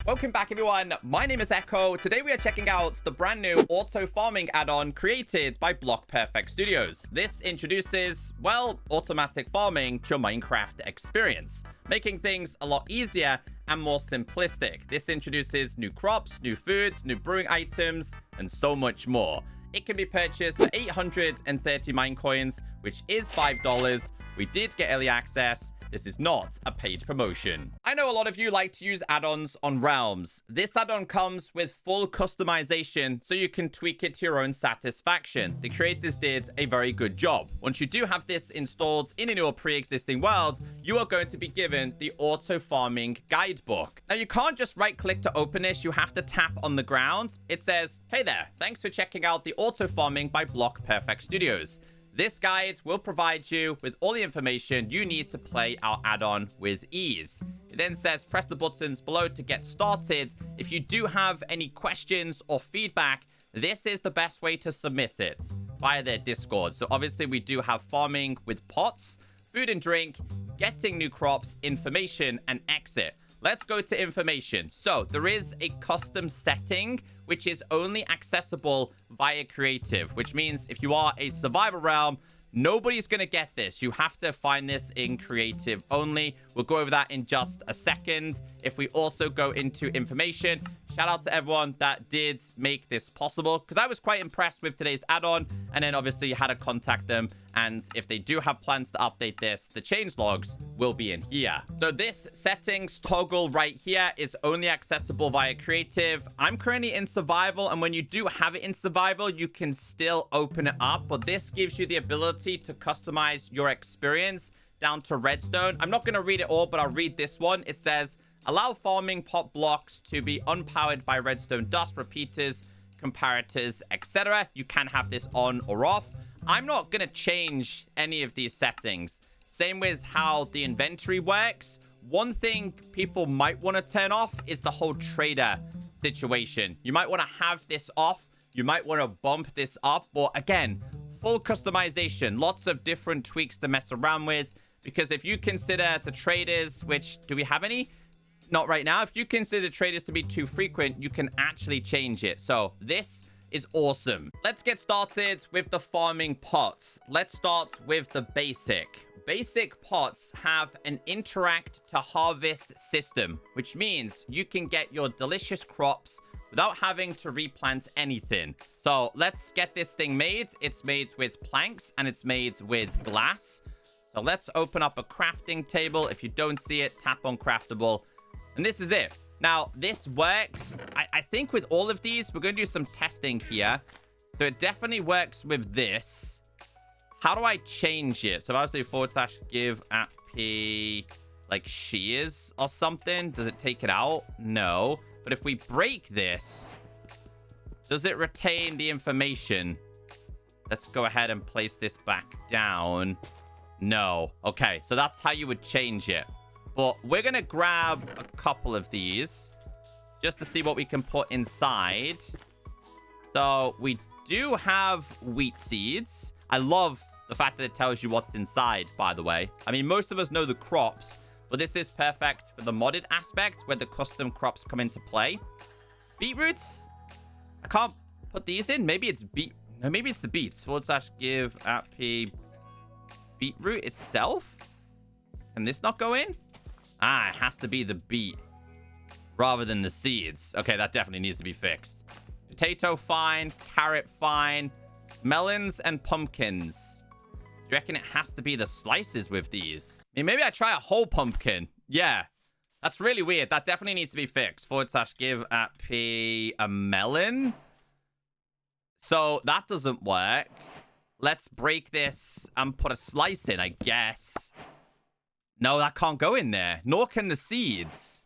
Welcome back, everyone. My name is Echo. Today we are checking out the brand new auto farming add-on created by Block Perfect Studios. This introduces, well, automatic farming to your Minecraft experience, making things a lot easier and more simplistic. This introduces new crops, new foods, new brewing items, and so much more. It can be purchased for 830 mine coins, which is $5. We did get early access. This is not a paid promotion. I know a lot of you like to use add-ons on Realms. This add-on comes with full customization, so you can tweak it to your own satisfaction. The creators did a very good job. Once you do have this installed in your pre-existing world, you are going to be given the auto farming guidebook. Now, you can't just right-click to open this. You have to tap on the ground. It says, "Hey there, thanks for checking out the auto farming by Block Perfect Studios. This guide will provide you with all the information you need to play our add-on with ease." It then says, press the buttons below to get started. If you do have any questions or feedback, this is the best way to submit it via their Discord. So obviously we do have farming with pots, food and drink, getting new crops, information, and exit. Let's go to information. So there is a custom setting, which is only accessible via creative, which means if you are a survival realm, nobody's going to get this. You have to find this in creative only. We'll go over that in just a second. If we also go into information, shout out to everyone that did make this possible, because I was quite impressed with today's add-on. And then obviously you had to contact them. And if they do have plans to update this, the change logs will be in here. So this settings toggle right here is only accessible via creative. I'm currently in survival, and when you do have it in survival, you can still open it up. But this gives you the ability to customize your experience down to redstone. I'm not going to read it all, but I'll read this one. It says, allow farming pot blocks to be unpowered by redstone dust, repeaters, comparators, etc. You can have this on or off. I'm not going to change any of these settings. Same with how the inventory works. One thing people might want to turn off is the whole trader situation. You might want to have this off. You might want to bump this up. But again, full customization. Lots of different tweaks to mess around with. Because if you consider the traders, which, do we have any? Not right now. If you consider traders to be too frequent, you can actually change it. So this is awesome. Let's get started with the farming pots. Let's start with the basic. Basic pots have an interact to harvest system, which means you can get your delicious crops without having to replant anything. So let's get this thing made. It's made with planks and it's made with glass. So let's open up a crafting table. If you don't see it, tap on craftable. And this is it. Now, this works. I think with all of these, we're going to do some testing here. So it definitely works with this. How do I change it? So if I was to do / give @p like shears or something, does it take it out? No. But if we break this, does it retain the information? Let's go ahead and place this back down. No. Okay, so that's how you would change it. But we're going to grab a couple of these just to see what we can put inside. So we do have wheat seeds. I love the fact that it tells you what's inside, by the way. I mean, most of us know the crops, but this is perfect for the modded aspect where the custom crops come into play. Beetroots? I can't put these in. Maybe it's no, maybe it's the beets. / give @p beetroot itself. Can this not go in? Ah, it has to be the beet rather than the seeds. Okay, that definitely needs to be fixed. Potato, fine. Carrot, fine. Melons and pumpkins. Do you reckon it has to be the slices with these? I mean, maybe I try a whole pumpkin. Yeah, that's really weird. That definitely needs to be fixed. / give @p a melon. So that doesn't work. Let's break this and put a slice in, I guess. No, that can't go in there. Nor can the seeds.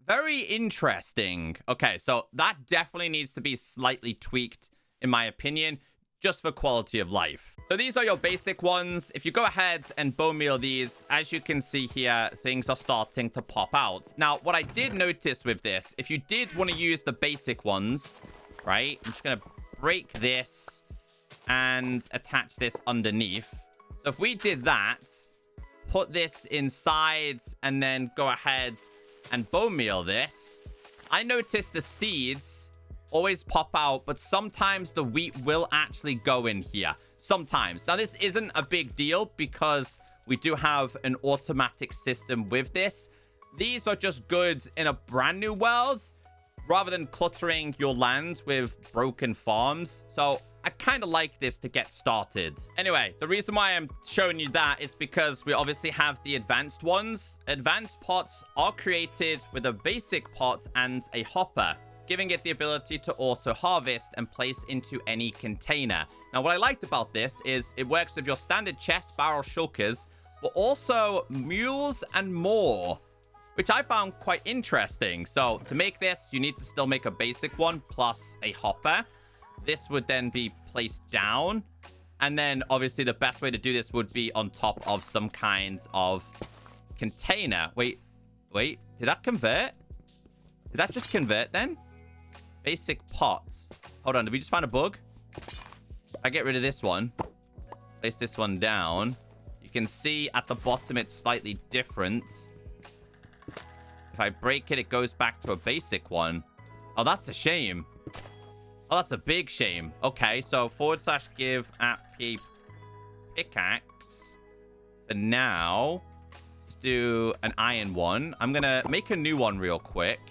Very interesting. Okay, so that definitely needs to be slightly tweaked, in my opinion, just for quality of life. So these are your basic ones. If you go ahead and bone meal these, as you can see here, things are starting to pop out. Now, what I did notice with this, if you did want to use the basic ones, right? I'm just going to break this and attach this underneath. So if we did that, put this inside and then go ahead and bone meal this, I noticed the seeds always pop out, but sometimes the wheat will actually go in here. Sometimes. Now, this isn't a big deal because we do have an automatic system with this. These are just good in a brand new world rather than cluttering your land with broken farms. So I kind of like this to get started. Anyway, the reason why I'm showing you that is because we obviously have the advanced ones. Advanced pots are created with a basic pot and a hopper, giving it the ability to auto-harvest and place into any container. Now, what I liked about this is it works with your standard chest barrel shulkers, but also mules and more, which I found quite interesting. So to make this, you need to still make a basic one plus a hopper. This would then be placed down. And then obviously the best way to do this would be on top of some kind of container. Wait, did that convert? Did that just convert then? Basic pots. Hold on, did we just find a bug? I get rid of this one. Place this one down. You can see at the bottom it's slightly different. If I break it, it goes back to a basic one. Oh, that's a shame. Oh, that's a big shame. Okay, so / give @p pickaxe. For now, let's do an iron one. I'm going to make a new one real quick.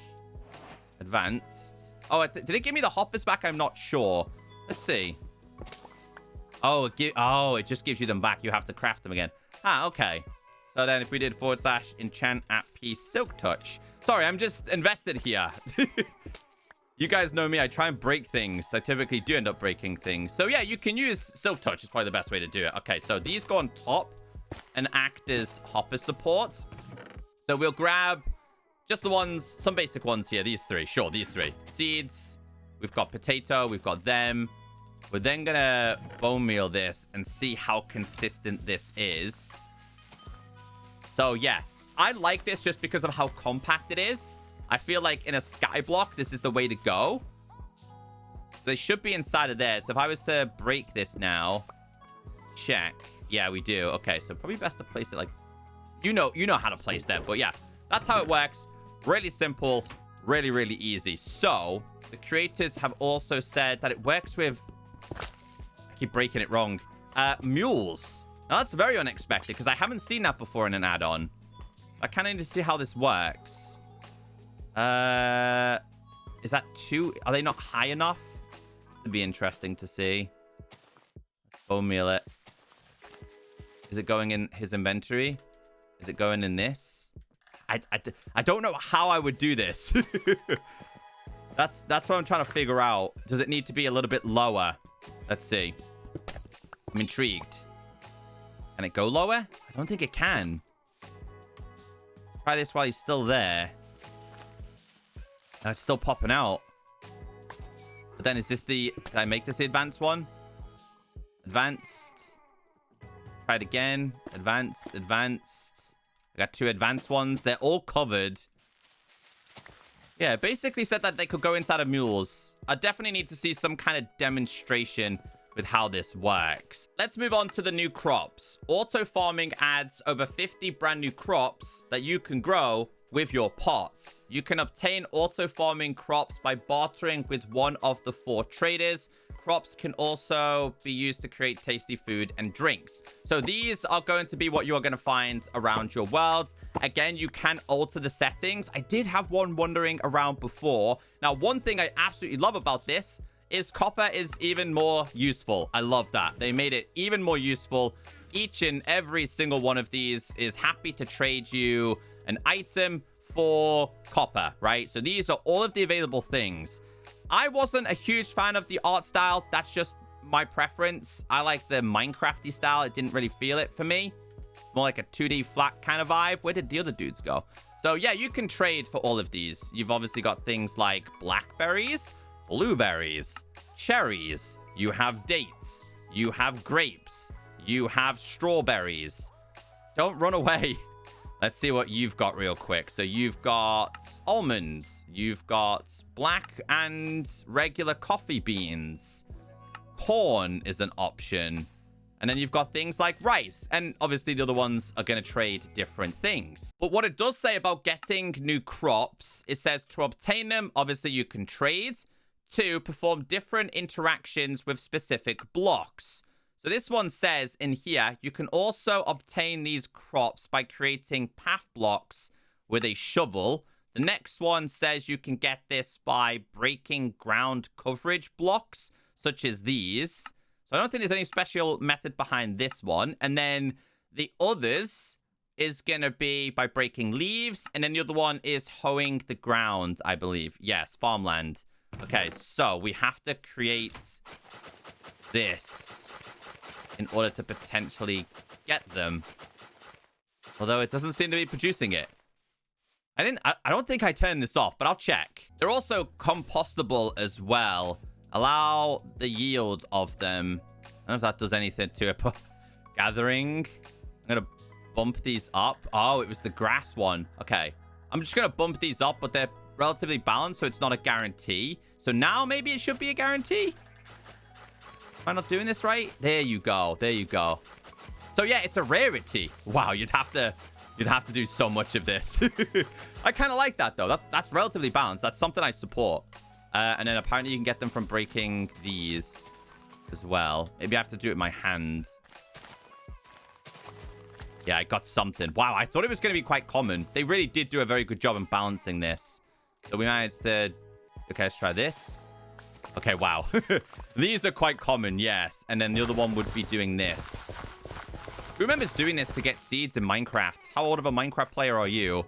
Advanced. Oh, did it give me the hoppers back? I'm not sure. Let's see. Oh, it just gives you them back. You have to craft them again. Ah, okay. So then if we did / enchant @p silk touch. Sorry, I'm just invested here. You guys know me. I try and break things. I typically do end up breaking things. So yeah, you can use silk touch. Is probably the best way to do it. Okay, so these go on top and act as hopper support. So we'll grab just the ones, some basic ones here. These three. Sure, these three. Seeds. We've got potato. We've got them. We're then going to bone meal this and see how consistent this is. So yeah, I like this just because of how compact it is. I feel like in a sky block, this is the way to go. They should be inside of there. So if I was to break this now, check. Yeah, we do. Okay, so probably best to place it like... You know how to place them. But yeah, that's how it works. Really simple. Really, really easy. So the creators have also said that it works with... I keep breaking it wrong. Mules. Now, that's very unexpected because I haven't seen that before in an add-on. I kind of need to see how this works. Is that too... Are they not high enough? This would be interesting to see. Bone meal it. Is it going in his inventory? Is it going in this? I don't know how I would do this. That's what I'm trying to figure out. Does it need to be a little bit lower? Let's see. I'm intrigued. Can it go lower? I don't think it can. Try this while he's still there. It's still popping out. But then is this the... Did I make this the advanced one? Advanced. Try it again. Advanced. I got 2 advanced ones. They're all covered. Yeah, it basically said that they could go inside of mules. I definitely need to see some kind of demonstration with how this works. Let's move on to the new crops. Auto farming adds over 50 brand new crops that you can grow with your pots. You can obtain auto farming crops by bartering with one of the 4 traders. Crops can also be used to create tasty food and drinks. So these are going to be what you're going to find around your world. Again, you can alter the settings. I did have one wandering around before. Now, one thing I absolutely love about this is copper is even more useful. I love that. They made it even more useful. Each and every single one of these is happy to trade you an item for copper, right? So these are all of the available things. I wasn't a huge fan of the art style. That's just my preference. I like the Minecrafty style. It didn't really feel it for me. More like a 2D flat kind of vibe. Where did the other dudes go? So yeah, you can trade for all of these. You've obviously got things like blackberries, blueberries, cherries. You have dates. You have grapes. You have strawberries. Don't run away. Let's see what you've got real quick. So you've got almonds. You've got black and regular coffee beans. Corn is an option. And then you've got things like rice. And obviously the other ones are going to trade different things. But what it does say about getting new crops, it says to obtain them, obviously you can trade. To perform different interactions with specific blocks. So this one says in here, you can also obtain these crops by creating path blocks with a shovel. The next one says you can get this by breaking ground coverage blocks, such as these. So I don't think there's any special method behind this one. And then the others is going to be by breaking leaves. And then the other one is hoeing the ground, I believe. Yes, farmland. Okay, so we have to create this in order to potentially get them. Although it doesn't seem to be producing it. I don't think I turned this off, but I'll check. They're also compostable as well. Allow the yield of them. I don't know if that does anything to it, but gathering. I'm going to bump these up. Oh, it was the grass one. Okay. I'm just going to bump these up, but they're relatively balanced, so it's not a guarantee. So now maybe it should be a guarantee. Am I not doing this right? There you go. There you go. So yeah, it's a rarity. Wow, you'd have to do so much of this. I kind of like that though. That's relatively balanced. That's something I support. And then apparently you can get them from breaking these as well. Maybe I have to do it with my hand. Yeah, I got something. Wow, I thought it was going to be quite common. They really did do a very good job in balancing this. So we managed to... Okay, let's try this. Okay, wow. These are quite common, yes. And then the other one would be doing this. Who remembers doing this to get seeds in Minecraft? How old of a Minecraft player are you?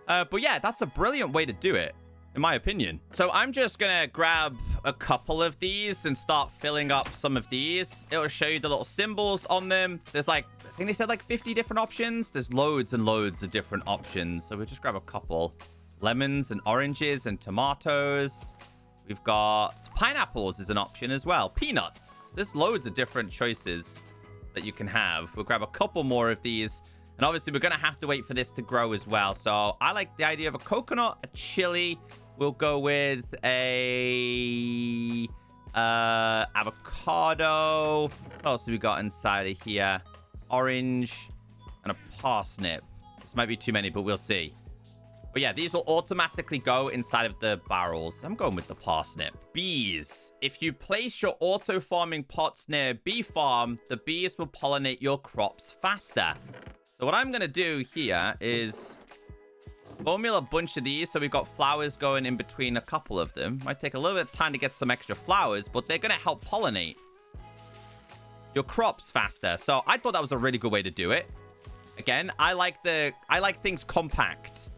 But yeah, that's a brilliant way to do it, in my opinion. So I'm just going to grab a couple of these and start filling up some of these. It'll show you the little symbols on them. There's like, I think they said like 50 different options. There's loads and loads of different options. So we'll just grab a couple. Lemons and oranges and tomatoes. We've got pineapples is an option as well. Peanuts. There's loads of different choices that you can have. We'll grab a couple more of these. And obviously, we're going to have to wait for this to grow as well. So I like the idea of a coconut, a chili. We'll go with a avocado. What else have we got inside of here? Orange and a parsnip. This might be too many, but we'll see. But yeah, these will automatically go inside of the barrels. I'm going with the parsnip. Bees. If you place your auto-farming pots near a bee farm, the bees will pollinate your crops faster. So what I'm going to do here is formula a bunch of these. So we've got flowers going in between a couple of them. Might take a little bit of time to get some extra flowers, but they're going to help pollinate your crops faster. So I thought that was a really good way to do it. Again, I like things compact.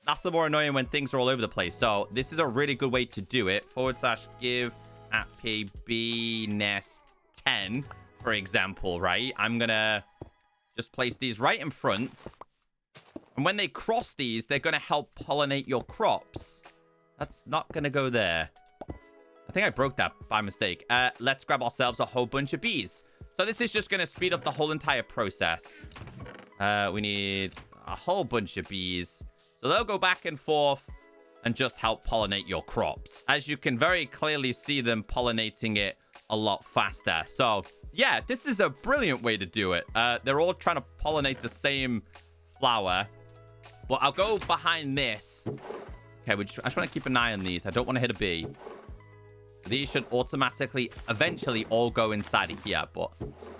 Nothing more annoying when things are all over the place. So this is a really good way to do it. / give happy bee nest 10, for example, right? I'm going to just place these right in front. And when they cross these, they're going to help pollinate your crops. That's not going to go there. I think I broke that by mistake. Let's grab ourselves a whole bunch of bees. So this is just going to speed up the whole entire process. We need a whole bunch of bees. So they'll go back and forth and just help pollinate your crops. As you can very clearly see them pollinating it a lot faster. So yeah, this is a brilliant way to do it. They're all trying to pollinate the same flower. But I'll go behind this. Okay, I just want to keep an eye on these. I don't want to hit a bee. These should automatically, eventually all go inside of here. But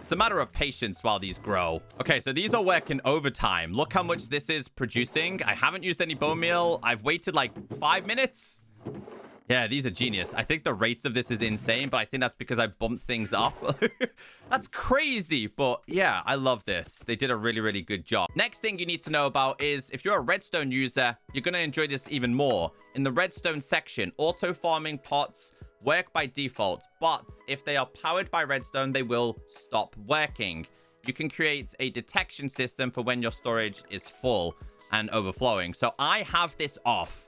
it's a matter of patience while these grow. Okay, so these are working overtime. Look how much this is producing. I haven't used any bone meal. I've waited like 5 minutes. Yeah, these are genius. I think the rates of this is insane, but I think that's because I bumped things up. That's crazy, but yeah, I love this. They did a really, really good job. Next thing you need to know about is if you're a redstone user, you're going to enjoy this even more. In the redstone section, auto farming pots work by default, but if they are powered by redstone, they will stop working. You can create a detection system for when your storage is full and overflowing. So I have this off.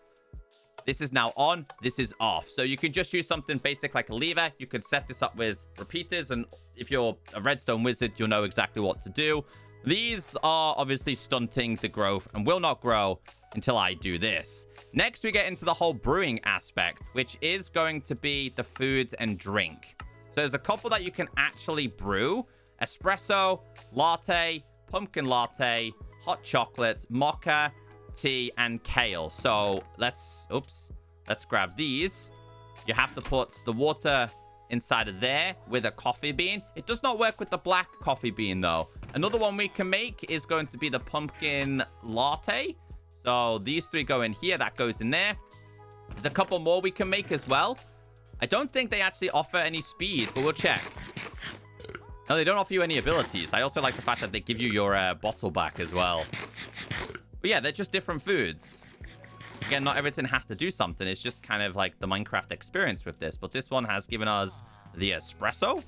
This is now on. This is off. So you can just use something basic like a lever. You could set this up with repeaters. And if you're a redstone wizard, you'll know exactly what to do. These are obviously stunting the growth and will not grow until I do this. Next, we get into the whole brewing aspect, which is going to be the food and drink. So there's a couple that you can actually brew. espresso, latte, pumpkin latte, hot chocolate, mocha, tea, and kale. So let's grab these. You have to put the water inside of there with a coffee bean. It does not work with the black coffee bean, though. Another one we can make is going to be the pumpkin latte. So these three go in here. That goes in there. There's a couple more we can make as well. I don't think they actually offer any speed, but we'll check. No, they don't offer you any abilities. I also like the fact that they give you your bottle back as well. But yeah, they're just different foods. Again, not everything has to do something. It's just kind of like the Minecraft experience with this. But this one has given us the espresso.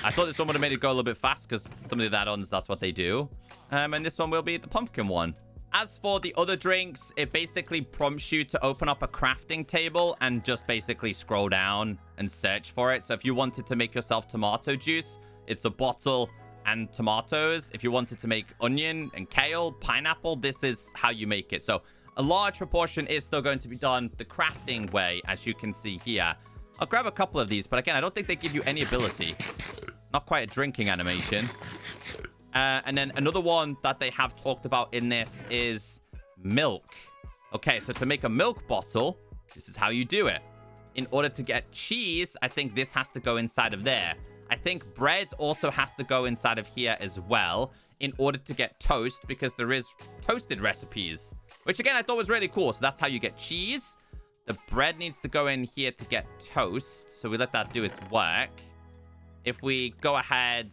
I thought this one would have made it go a little bit fast because some of the add-ons, that's what they do. And this one will be the pumpkin one. As for the other drinks, it basically prompts you to open up a crafting table and just basically scroll down and search for it. So if you wanted to make yourself tomato juice, it's a bottle and tomatoes. If you wanted to make onion and kale, pineapple, this is how you make it. So a large proportion is still going to be done the crafting way, as you can see here. I'll grab a couple of these, but again, I don't think they give you any ability. Not quite a drinking animation. And then another one that they have talked about in this is milk. Okay, so to make a milk bottle, this is how you do it. In order to get cheese, I think this has to go inside of there. I think bread also has to go inside of here as well in order to get toast, because there is toasted recipes, which again, I thought was really cool. So that's how you get cheese. The bread needs to go in here to get toast. So we let that do its work. If we go ahead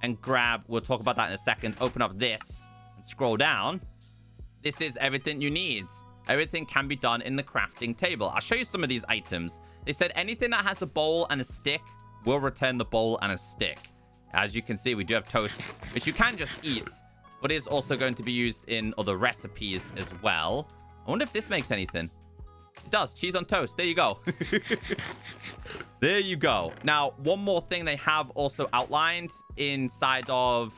and grab, we'll talk about that in a second, open up this and scroll down, this is everything you need. Everything can be done in the crafting table. I'll show you some of these items. They said anything that has a bowl and a stick will return the bowl and a stick. As you can see, we do have toast, which you can just eat, but is also going to be used in other recipes as well. I wonder if this makes anything. It does. Cheese on toast. There you go. There you go. Now, one more thing they have also outlined inside of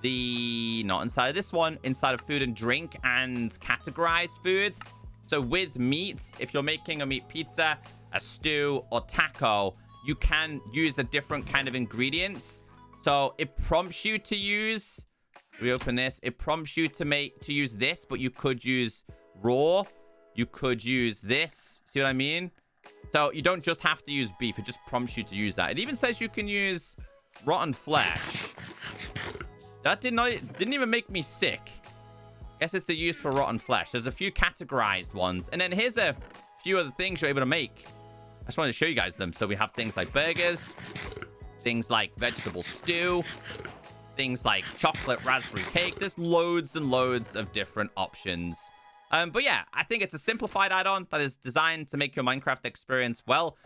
the... Not inside of this one. Inside of food and drink and categorized food. So with meat, if you're making a meat pizza, a stew, or taco, you can use a different kind of ingredients. So it prompts you to use... We open this. It prompts you to use this, but you could use raw. You could use this. See what I mean? So you don't just have to use beef. It just prompts you to use that. It even says you can use rotten flesh. That didn't even make me sick. Guess it's a use for rotten flesh. There's a few categorized ones. And then here's a few other things you're able to make. I just wanted to show you guys them. So we have things like burgers, things like vegetable stew, things like chocolate raspberry cake. There's loads and loads of different options. But yeah, I think it's a simplified add-on that is designed to make your Minecraft experience, well,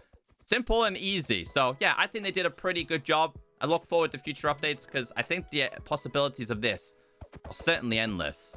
simple and easy. So yeah, I think they did a pretty good job. I look forward to future updates because I think the possibilities of this are certainly endless.